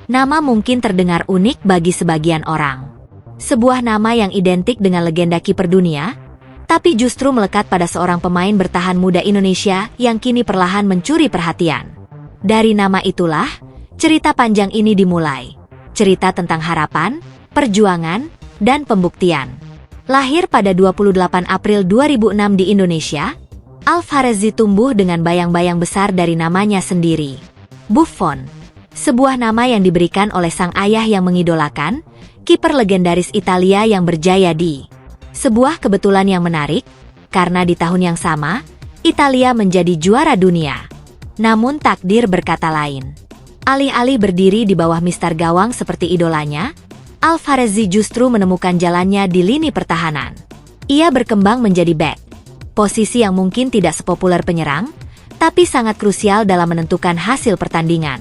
Nama mungkin terdengar unik bagi sebagian orang. Sebuah nama yang identik dengan legenda kiper dunia, tapi justru melekat pada seorang pemain bertahan muda Indonesia yang kini perlahan mencuri perhatian. Dari nama itulah, cerita panjang ini dimulai. Cerita tentang harapan, perjuangan, dan pembuktian. Lahir pada 28 April 2006 di Indonesia, Alvarezzi tumbuh dengan bayang-bayang besar dari namanya sendiri. Buffon, sebuah nama yang diberikan oleh sang ayah yang mengidolakan, kiper legendaris Italia yang berjaya di. Sebuah kebetulan yang menarik, karena di tahun yang sama, Italia menjadi juara dunia. Namun takdir berkata lain. Alih-alih berdiri di bawah mistar gawang seperti idolanya, Alvarezzi justru menemukan jalannya di lini pertahanan. Ia berkembang menjadi bek. Posisi yang mungkin tidak sepopuler penyerang, tapi sangat krusial dalam menentukan hasil pertandingan.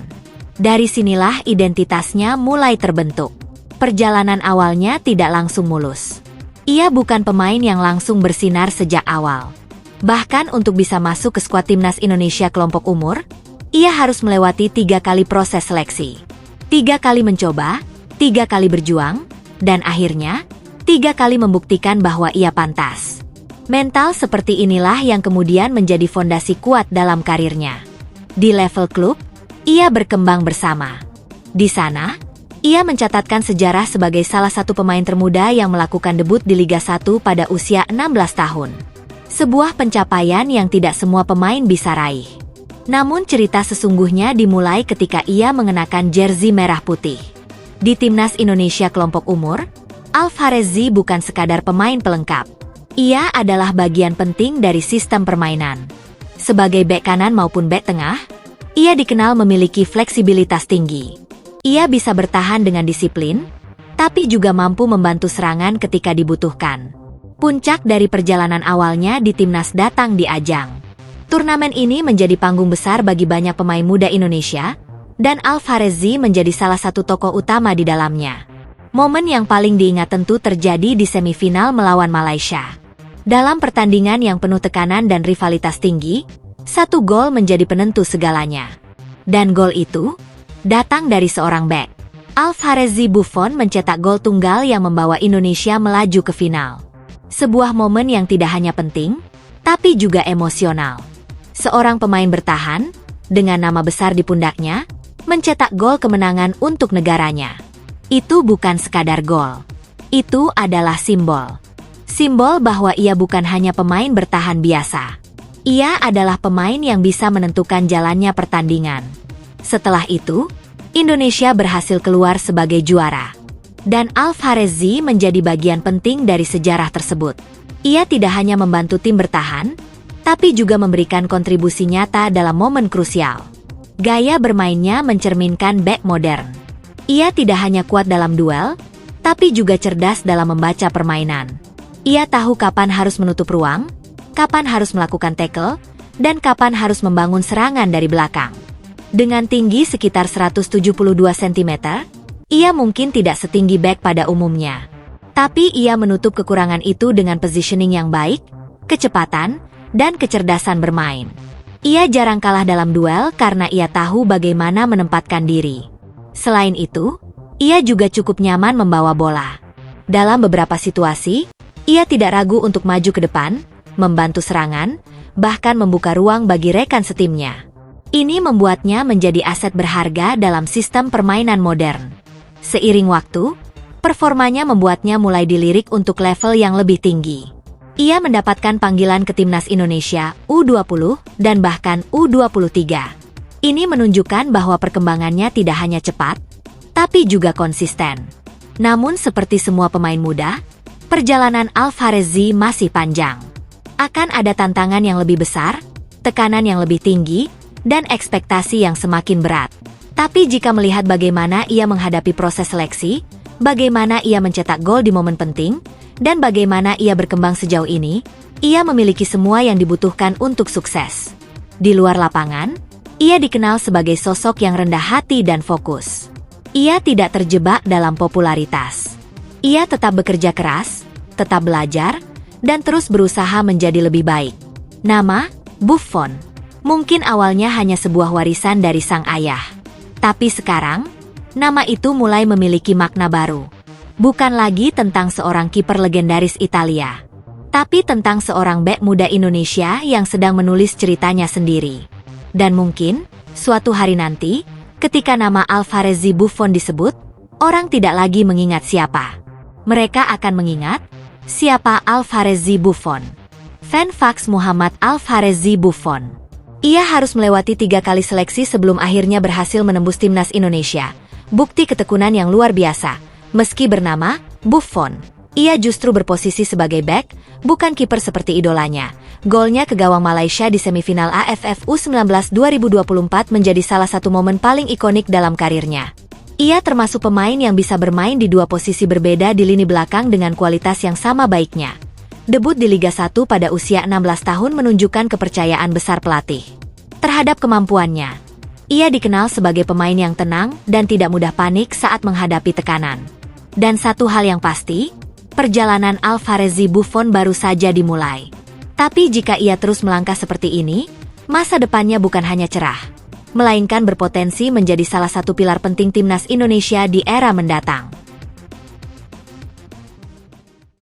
Dari sinilah identitasnya mulai terbentuk. Perjalanan awalnya tidak langsung mulus. Ia bukan pemain yang langsung bersinar sejak awal. Bahkan untuk bisa masuk ke skuad timnas Indonesia kelompok umur, ia harus melewati 3 kali proses seleksi. 3 kali mencoba, 3 kali berjuang, dan akhirnya 3 kali membuktikan bahwa ia pantas. Mental seperti inilah yang kemudian menjadi fondasi kuat dalam karirnya. Di level klub, ia berkembang bersama. Di sana, ia mencatatkan sejarah sebagai salah satu pemain termuda yang melakukan debut di Liga 1 pada usia 16 tahun. Sebuah pencapaian yang tidak semua pemain bisa raih. Namun cerita sesungguhnya dimulai ketika ia mengenakan jersey merah putih. Di timnas Indonesia kelompok umur, Alvarezzi bukan sekadar pemain pelengkap. Ia adalah bagian penting dari sistem permainan. Sebagai bek kanan maupun bek tengah, ia dikenal memiliki fleksibilitas tinggi. Ia bisa bertahan dengan disiplin, tapi juga mampu membantu serangan ketika dibutuhkan. Puncak dari perjalanan awalnya di timnas datang di ajang. Turnamen ini menjadi panggung besar bagi banyak pemain muda Indonesia, dan Alvarezzi menjadi salah satu tokoh utama di dalamnya. Momen yang paling diingat tentu terjadi di semifinal melawan Malaysia. Dalam pertandingan yang penuh tekanan dan rivalitas tinggi, 1 gol menjadi penentu segalanya. Dan gol itu datang dari seorang bek. Alvarezzi Buffon mencetak gol tunggal yang membawa Indonesia melaju ke final. Sebuah momen yang tidak hanya penting, tapi juga emosional. Seorang pemain bertahan, dengan nama besar di pundaknya, mencetak gol kemenangan untuk negaranya. Itu bukan sekadar gol. Itu adalah simbol. Simbol bahwa ia bukan hanya pemain bertahan biasa. Ia adalah pemain yang bisa menentukan jalannya pertandingan. Setelah itu, Indonesia berhasil keluar sebagai juara. Dan Alvarezzi menjadi bagian penting dari sejarah tersebut. Ia tidak hanya membantu tim bertahan, tapi juga memberikan kontribusi nyata dalam momen krusial. Gaya bermainnya mencerminkan bek modern. Ia tidak hanya kuat dalam duel, tapi juga cerdas dalam membaca permainan. Ia tahu kapan harus menutup ruang, kapan harus melakukan tackle, dan kapan harus membangun serangan dari belakang. Dengan tinggi sekitar 172 cm, ia mungkin tidak setinggi bek pada umumnya. Tapi ia menutup kekurangan itu dengan positioning yang baik, kecepatan, dan kecerdasan bermain. Ia jarang kalah dalam duel karena ia tahu bagaimana menempatkan diri. Selain itu, ia juga cukup nyaman membawa bola. Dalam beberapa situasi, ia tidak ragu untuk maju ke depan, membantu serangan, bahkan membuka ruang bagi rekan setimnya. Ini membuatnya menjadi aset berharga dalam sistem permainan modern. Seiring waktu, performanya membuatnya mulai dilirik untuk level yang lebih tinggi. Ia mendapatkan panggilan ke timnas Indonesia, U20, dan bahkan U23. Ini menunjukkan bahwa perkembangannya tidak hanya cepat, tapi juga konsisten. Namun seperti semua pemain muda, perjalanan Alvarezzi masih panjang. Akan ada tantangan yang lebih besar, tekanan yang lebih tinggi, dan ekspektasi yang semakin berat. Tapi jika melihat bagaimana ia menghadapi proses seleksi, bagaimana ia mencetak gol di momen penting, dan bagaimana ia berkembang sejauh ini, ia memiliki semua yang dibutuhkan untuk sukses. Di luar lapangan, ia dikenal sebagai sosok yang rendah hati dan fokus. Ia tidak terjebak dalam popularitas. Ia tetap bekerja keras, tetap belajar, dan terus berusaha menjadi lebih baik. Nama, Buffon, mungkin awalnya hanya sebuah warisan dari sang ayah. Tapi sekarang, Nama itu mulai memiliki makna baru. Bukan lagi tentang seorang kiper legendaris Italia, tapi tentang seorang bek muda Indonesia yang sedang menulis ceritanya sendiri. Dan mungkin, suatu hari nanti, ketika nama Alvarez Buffon disebut, orang tidak lagi mengingat siapa. Mereka akan mengingat, siapa Alvarez Buffon. Fan Fax Muhammad Alvarez Buffon. Ia harus melewati 3 kali seleksi sebelum akhirnya berhasil menembus timnas Indonesia. Bukti ketekunan yang luar biasa. Meski bernama Buffon, ia justru berposisi sebagai bek, bukan kiper seperti idolanya. Golnya ke gawang Malaysia di semifinal AFF U19 2024 menjadi salah satu momen paling ikonik dalam karirnya. Ia termasuk pemain yang bisa bermain di 2 posisi berbeda di lini belakang dengan kualitas yang sama baiknya. Debut di Liga 1 pada usia 16 tahun menunjukkan kepercayaan besar pelatih terhadap kemampuannya. Ia dikenal sebagai pemain yang tenang dan tidak mudah panik saat menghadapi tekanan. Dan satu hal yang pasti, perjalanan Alvarez Buffon baru saja dimulai. Tapi jika ia terus melangkah seperti ini, masa depannya bukan hanya cerah, melainkan berpotensi menjadi salah satu pilar penting timnas Indonesia di era mendatang.